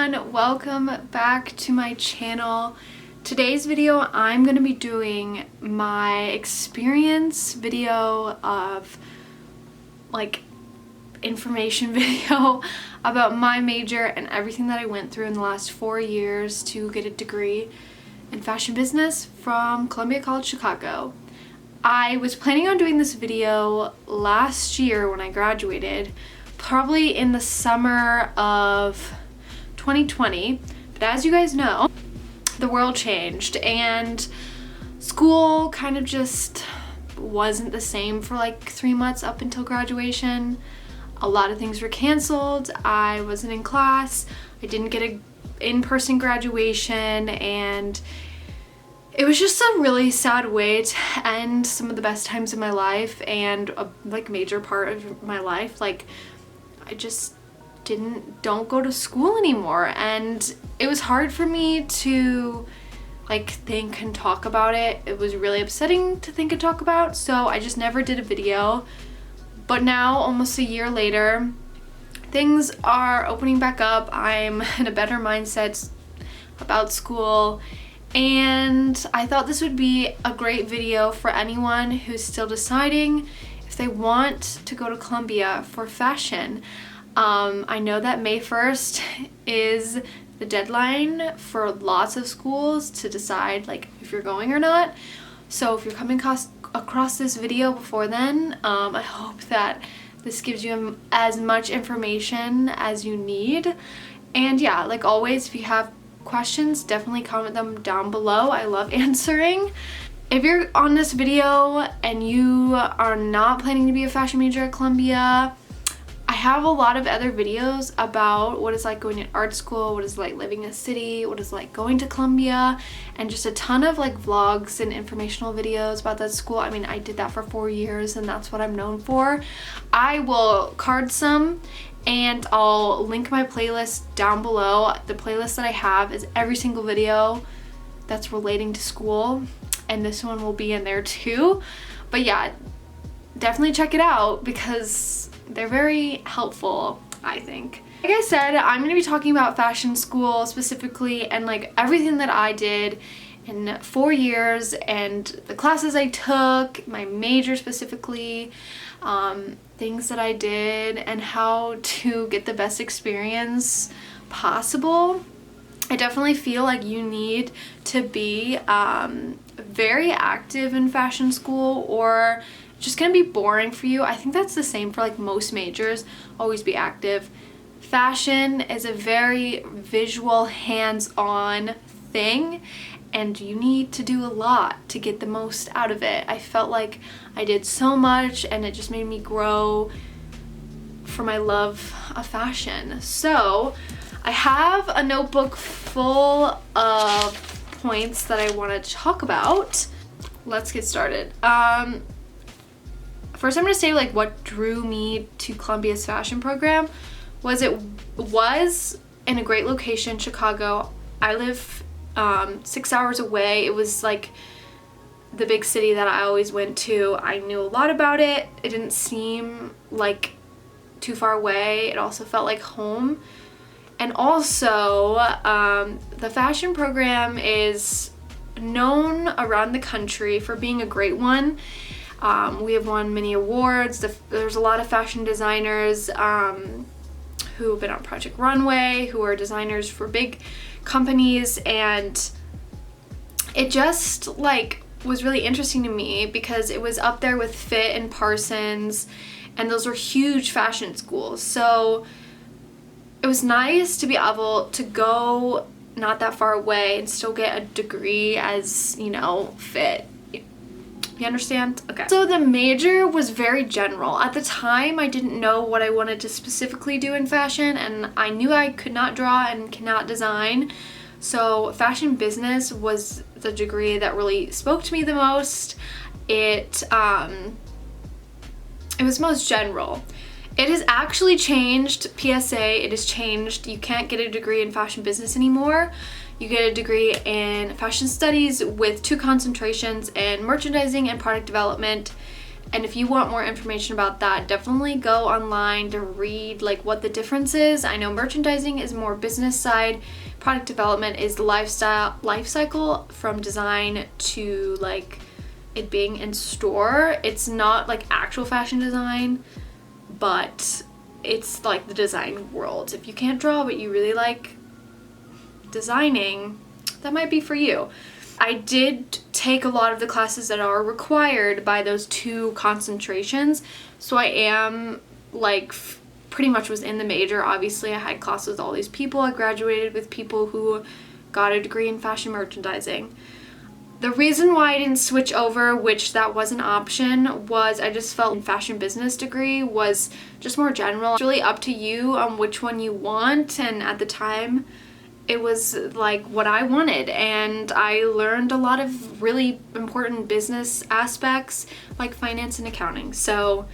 everyone, welcome back to my channel. Today's video I'm going to be doing my experience video of information video about my major and everything that I went through in the last 4 years to get a degree in fashion business from Columbia College Chicago. I was planning on doing this video last year when I graduated, probably in the summer of 2020, but as you guys know, the world changed and school kind of just wasn't the same for like 3 months up until graduation. A lot of things were canceled. I wasn't in class. I didn't get an in-person graduation, and it was just a really sad way to end some of the best times in my life and a major part of my life. I just don't go to school anymore, and it was hard for me to think and talk about it. It was really upsetting to think and talk about, so I just never did a video. But now, almost a year later, things are opening back up. I'm in a better mindset about school, and I thought this would be a great video for anyone who's still deciding if they want to go to Columbia for fashion. I know that May 1st is the deadline for lots of schools to decide if you're going or not. So if you're coming across this video before then, I hope that this gives you as much information as you need. And yeah, like always, if you have questions, definitely comment them down below. I love answering. If you're on this video and you are not planning to be a fashion major at Columbia, I have a lot of other videos about what it's like going to art school, what it's like living in a city, what it's like going to Columbia, and just a ton of vlogs and informational videos about that school. I mean, I did that for 4 years and that's what I'm known for. I will card some and I'll link my playlist down below. The playlist that I have is every single video that's relating to school, and this one will be in there too. But yeah, definitely check it out because they're very helpful, I think. Like I said, I'm going to be talking about fashion school specifically and everything that I did in 4 years and the classes I took, my major specifically, things that I did, and how to get the best experience possible. I definitely feel like you need to be very active in fashion school, or just gonna be boring for you. I think that's the same for most majors. Always be active. Fashion is a very visual, hands-on thing, and you need to do a lot to get the most out of it. I felt like I did so much, and it just made me grow for my love of fashion. So I have a notebook full of points that I want to talk about. Let's get started. First, I'm going to say what drew me to Columbia's fashion program was it was in a great location, Chicago. I live 6 hours away. It was the big city that I always went to. I knew a lot about it. It didn't seem too far away. It also felt like home. And also, the fashion program is known around the country for being a great one. We have won many awards. There's a lot of fashion designers who have been on Project Runway, who are designers for big companies, and it just was really interesting to me because it was up there with Fit and Parsons, and those were huge fashion schools. So it was nice to be able to go not that far away and still get a degree as, Fit. You understand? Okay. So the major was very general. At the time, I didn't know what I wanted to specifically do in fashion, and I knew I could not draw and cannot design. So fashion business was the degree that really spoke to me the most. It was most general. It has actually changed. PSA, it has changed. You can't get a degree in fashion business anymore. You get a degree in fashion studies with 2 concentrations in merchandising and product development. And if you want more information about that, definitely go online to read like what the difference is. I know merchandising is more business side, product development is the life cycle from design to like it being in store. It's not like actual fashion design, but it's like the design world. If you can't draw but you really like designing, that might be for you. I did take a lot of the classes that are required by those 2 concentrations, so I am like pretty much was in the major. Obviously I had classes with all these people. I graduated with people who got a degree in fashion merchandising. The reason why I didn't switch over, which that was an option, was I just felt fashion business degree was just more general. It's really up to you on which one you want, and at the time it was like what I wanted, and I learned a lot of really important business aspects like finance and accounting. So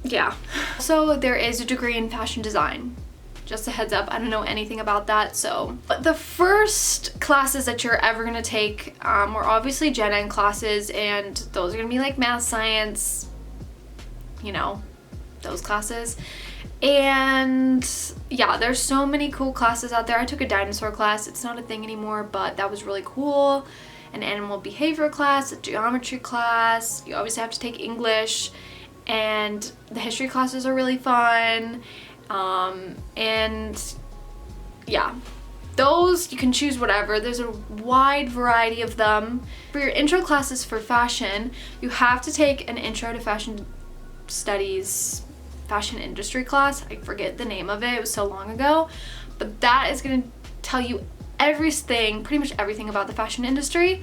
yeah. So there is a degree in fashion design. Just a heads up, I don't know anything about that. So but the first classes that you're ever gonna take were obviously gen ed classes, and those are gonna be like math, science, you know, those classes. And yeah, there's so many cool classes out there. I took a dinosaur class. It's not a thing anymore, but that was really cool. An animal behavior class, a geometry class. You obviously have to take English, and the history classes are really fun. And yeah, those you can choose whatever. There's a wide variety of them. For your intro classes for fashion, you have to take an intro to fashion studies, fashion industry class. I forget the name of it, it was so long ago, but that is going to tell you everything, pretty much everything about the fashion industry.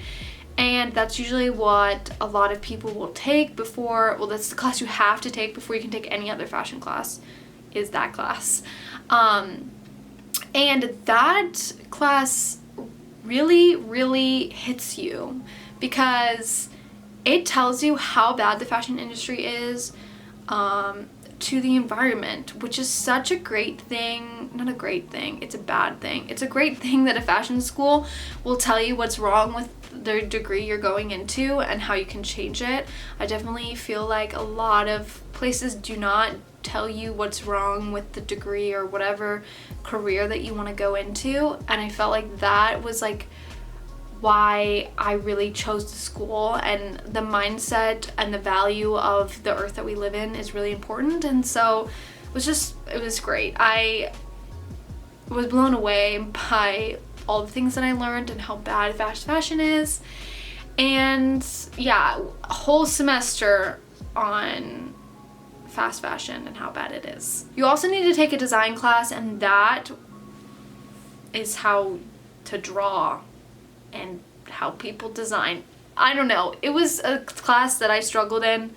And that's usually what a lot of people will take before, well, that's the class you have to take before you can take any other fashion class, is that class. And that class really hits you because it tells you how bad the fashion industry is to the environment, which is such a great thing. Not a great thing, it's a bad thing. It's a great thing that a fashion school will tell you what's wrong with the degree you're going into and how you can change it. I definitely feel like a lot of places do not tell you what's wrong with the degree or whatever career that you want to go into, and I felt like that was like why I really chose the school, and the mindset and the value of the earth that we live in is really important. And so it was great. I was blown away by all the things that I learned and how bad fast fashion is. And yeah, a whole semester on fast fashion and how bad it is. You also need to take a design class, and that is how to draw and how people design. I don't know, it was a class that I struggled in,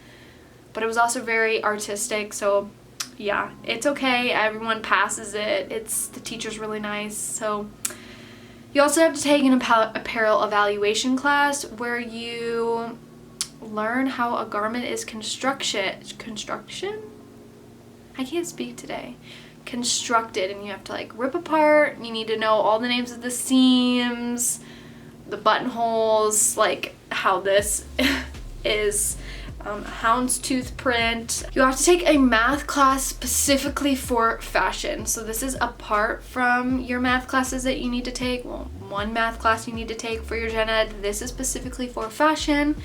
but it was also very artistic. So yeah, it's okay, everyone passes it. The teacher's really nice. So you also have to take an apparel evaluation class where you learn how a garment is construction? I can't speak today. Constructed, and you have to like rip apart. You need to know all the names of the seams, the buttonholes, like how this is a houndstooth print. You have to take a math class specifically for fashion. So this is apart from your math classes that you need to take. Well, one math class you need to take for your gen ed. This is specifically for fashion,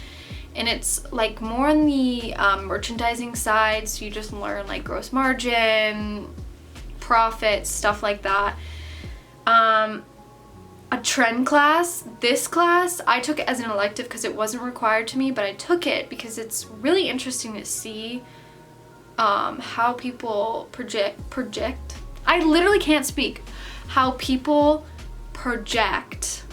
and it's like more on the merchandising side. So you just learn like gross margin, profit, stuff like that. A trend class. This class I took it as an elective because it wasn't required to me, but I took it because it's really interesting to see how people project. I literally can't speak. How people project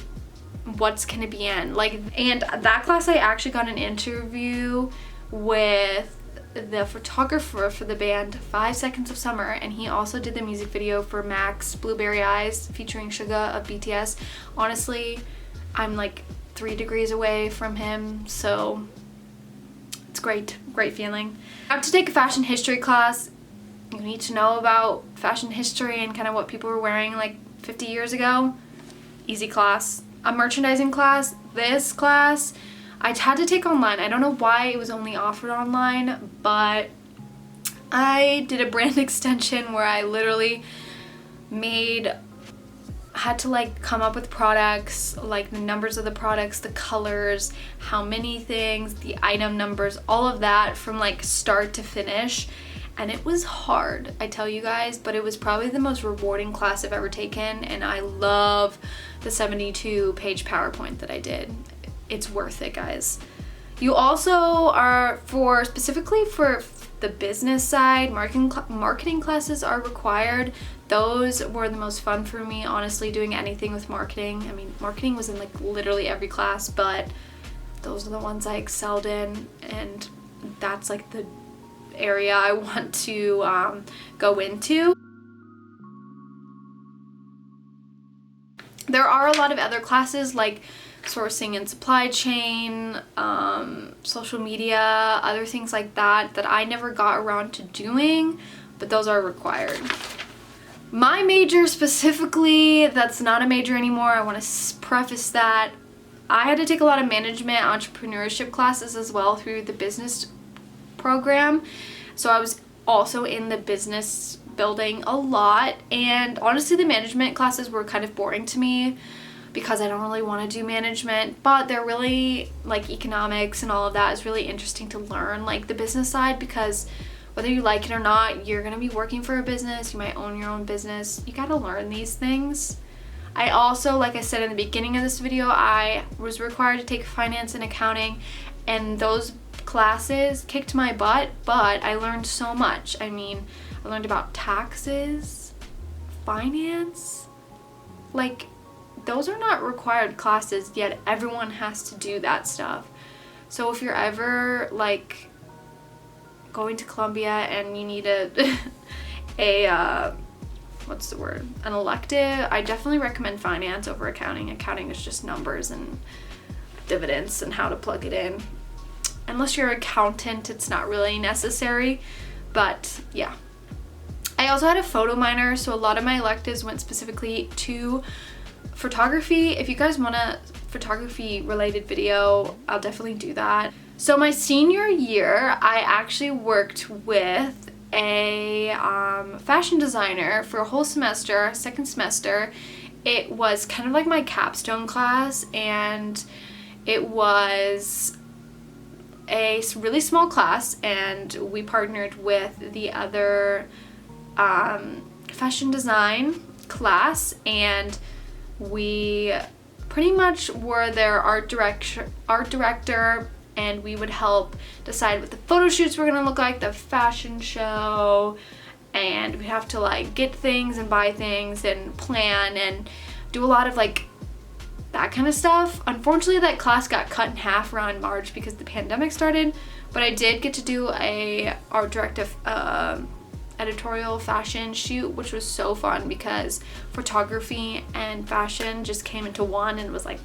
what's gonna be in. Like, and that class I actually got an interview with the photographer for the band 5 Seconds of Summer, and he also did the music video for Mac's Blueberry Eyes featuring Suga of BTS. Honestly, I'm like 3 degrees away from him, so it's great feeling. I have to take a fashion history class. You need to know about fashion history and kind of what people were wearing like 50 years ago. Easy class. A merchandising class. This class I had to take online. I don't know why it was only offered online, but I did a brand extension where I literally had to like come up with products, like the numbers of the products, the colors, how many things, the item numbers, all of that from like start to finish. And it was hard, I tell you guys, but it was probably the most rewarding class I've ever taken, and I love the 72-page PowerPoint that I did. It's worth it, guys. You also are, specifically for the business side, marketing classes are required. Those were the most fun for me, honestly, doing anything with marketing. I mean, marketing was in like literally every class, but those are the ones I excelled in, and that's like the area I want to go into. There are a lot of other classes like sourcing and supply chain, social media, other things like that I never got around to doing, but those are required. My major specifically, that's not a major anymore. I want to preface that. I had to take a lot of management, entrepreneurship classes as well through the business program. So I was also in the business building a lot, and honestly the management classes were kind of boring to me because I don't really want to do management, but they're really like economics and all of that is really interesting to learn, like the business side, because whether you like it or not, you're going to be working for a business, you might own your own business, you got to learn these things. I also, like I said in the beginning of this video, I was required to take finance and accounting, and those classes kicked my butt, but I learned so much. I mean, I learned about taxes, finance, like those are not required classes, yet everyone has to do that stuff. So if you're ever like going to Columbia and you need what's the word? An elective, I definitely recommend finance over accounting. Accounting is just numbers and dividends and how to plug it in. Unless you're an accountant, it's not really necessary, but yeah. I also had a photo minor, so a lot of my electives went specifically to photography. If you guys want a photography related video, I'll definitely do that. So my senior year, I actually worked with a fashion designer for a whole semester, second semester. It was kind of like my capstone class, and it was a really small class, and we partnered with the other fashion design class, and we pretty much were their art director, and we would help decide what the photo shoots were gonna look like, the fashion show, and we'd have to like get things and buy things and plan and do a lot of like that kind of stuff. Unfortunately, that class got cut in half around March because the pandemic started, but I did get to do a art directive editorial fashion shoot, which was so fun because photography and fashion just came into one, and it was like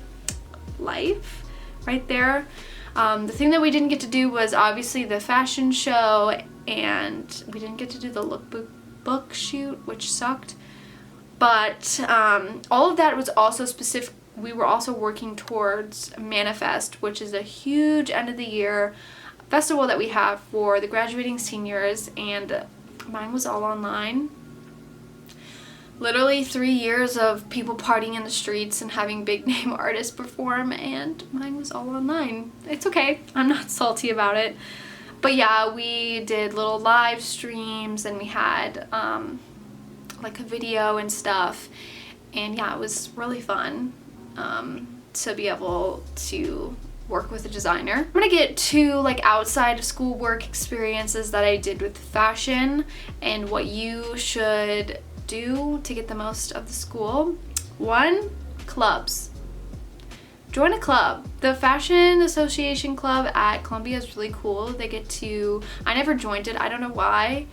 life right there. The thing that we didn't get to do was obviously the fashion show, and we didn't get to do the lookbook shoot, which sucked. But all of that was also specific. We were also working towards Manifest, which is a huge end of the year festival that we have for the graduating seniors, and mine was all online. Literally 3 years of people partying in the streets and having big name artists perform, and mine was all online. It's okay, I'm not salty about it. But yeah, we did little live streams, and we had like a video and stuff, and yeah, it was really fun to be able to work with a designer. I'm gonna get to like outside of school work experiences that I did with fashion and what you should do to get the most of the school. 1, clubs. Join a club. The Fashion Association Club at Columbia is really cool. They get to, I never joined it. I don't know why.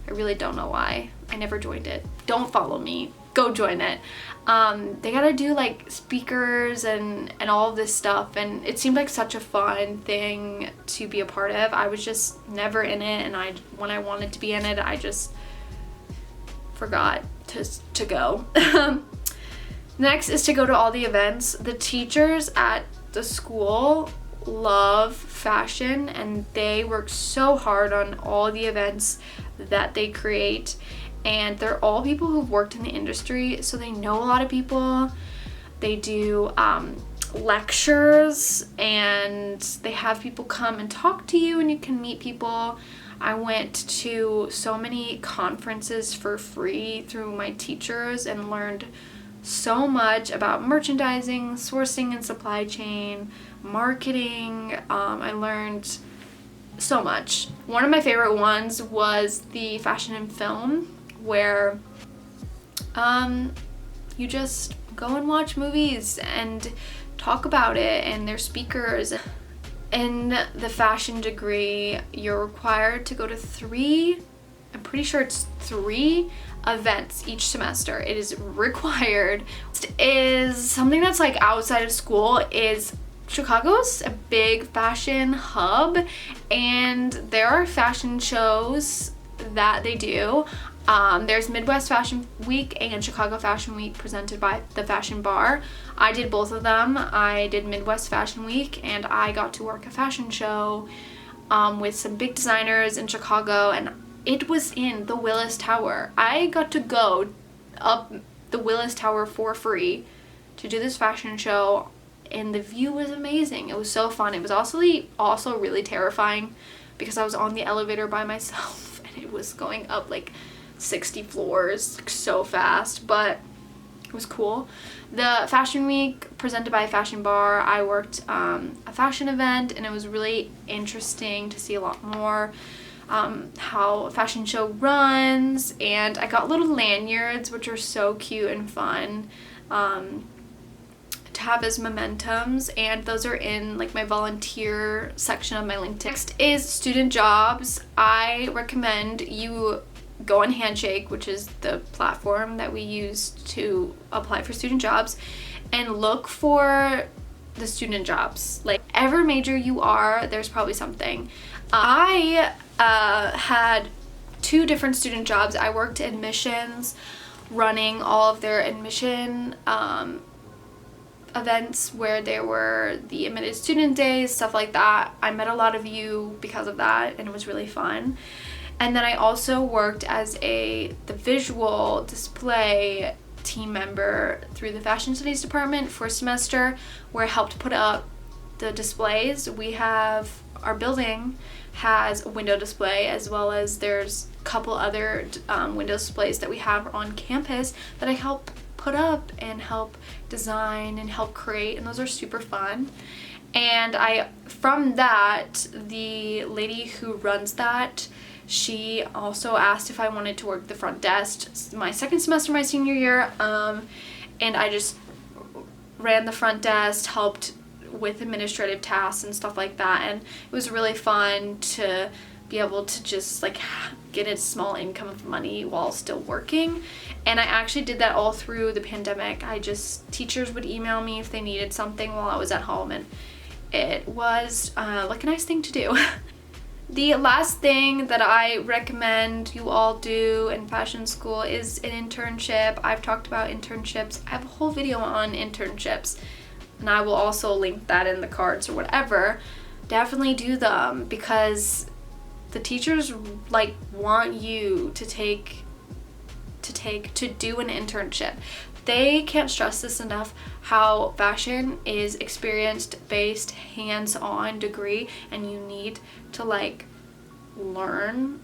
I really don't know why. I never joined it. Don't follow me. Go join it. They gotta do like speakers and all of this stuff, and it seemed like such a fun thing to be a part of. I was just never in it, and when I wanted to be in it, I just forgot to go. Next is to go to all the events. The teachers at the school love fashion, and they work so hard on all the events that they create, and they're all people who've worked in the industry, so they know a lot of people. They do lectures, and they have people come and talk to you, and you can meet people. I went to so many conferences for free through my teachers and learned so much about merchandising, sourcing and supply chain, marketing. I learned so much. One of my favorite ones was the fashion and film, where you just go and watch movies and talk about it, and they're speakers. In the fashion degree, you're required to go to I'm pretty sure it's 3 events each semester. It is required. Is something that's like outside of school is Chicago's a big fashion hub, and there are fashion shows that they do. There's Midwest Fashion Week and Chicago Fashion Week presented by the Fashion Bar. I did both of them. I did Midwest Fashion Week, and I got to work a fashion show with some big designers in Chicago, and it was in the Willis Tower. I got to go up the Willis Tower for free to do this fashion show, and the view was amazing. It was so fun. It was also really terrifying because I was on the elevator by myself, and it was going up like 60 floors so fast, but it was cool. The Fashion Week presented by Fashion Bar, I worked a fashion event, and it was really interesting to see a lot more how a fashion show runs, and I got little lanyards, which are so cute and fun to have as mementos, and those are in like my volunteer section of my LinkedIn. Next is student jobs. I recommend you go on Handshake, which is the platform that we use to apply for student jobs, and look for the student jobs. Like, whatever major you are, there's probably something. I had 2 different student jobs. I worked admissions, running all of their admission events where there were the admitted student days, stuff like that. I met a lot of you because of that, and it was really fun. And then I also worked as the visual display team member through the fashion studies department for a semester, where I helped put up the displays. Our building has a window display, as well as there's a couple other window displays that we have on campus that I help put up and help design and help create, and those are super fun. And from that, the lady who runs that, she also asked if I wanted to work the front desk my second semester my senior year, and I just ran the front desk, helped with administrative tasks and stuff like that, and it was really fun to be able to just like get a small income of money while still working. And I actually did that all through the pandemic. Teachers would email me if they needed something while I was at home, and it was like a nice thing to do. The last thing that I recommend you all do in fashion school is an internship. I've talked about internships. I have a whole video on internships, and I will also link that in the cards or whatever. Definitely do them, because the teachers like want you to do an internship. They can't stress this enough, how fashion is experience-based, hands-on degree, and you need to like learn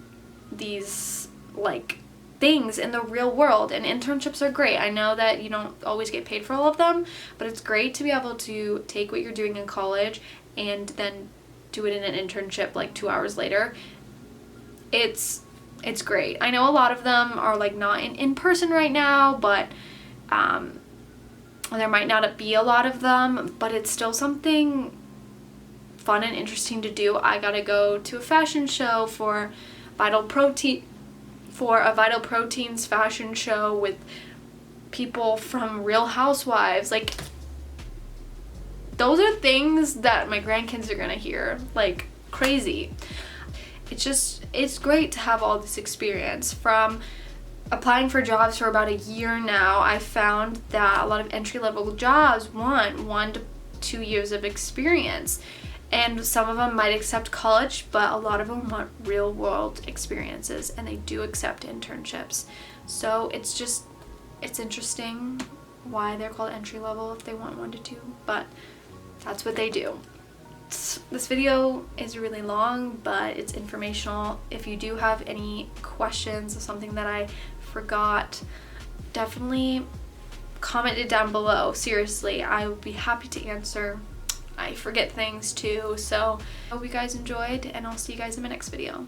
these like things in the real world, and internships are great. I know that you don't always get paid for all of them, but it's great to be able to take what you're doing in college and then do it in an internship like 2 hours later. It's great. I know a lot of them are like not in person right now, but there might not be a lot of them, but it's still something fun and interesting to do. I gotta go to a fashion show for a Vital Proteins fashion show with people from Real Housewives. Like, those are things that my grandkids are gonna hear like crazy. It's great to have all this experience. From applying for jobs for about a year now, I found that a lot of entry-level jobs want 1 to 2 years of experience, And some of them might accept college, but a lot of them want real world experiences, and they do accept internships. So it's interesting why they're called entry level if they want 1 to 2, but that's what they do. This video is really long, but it's informational. If you do have any questions or something that I forgot, definitely comment it down below. Seriously, I would be happy to answer. I forget things too, so I hope you guys enjoyed, and I'll see you guys in my next video.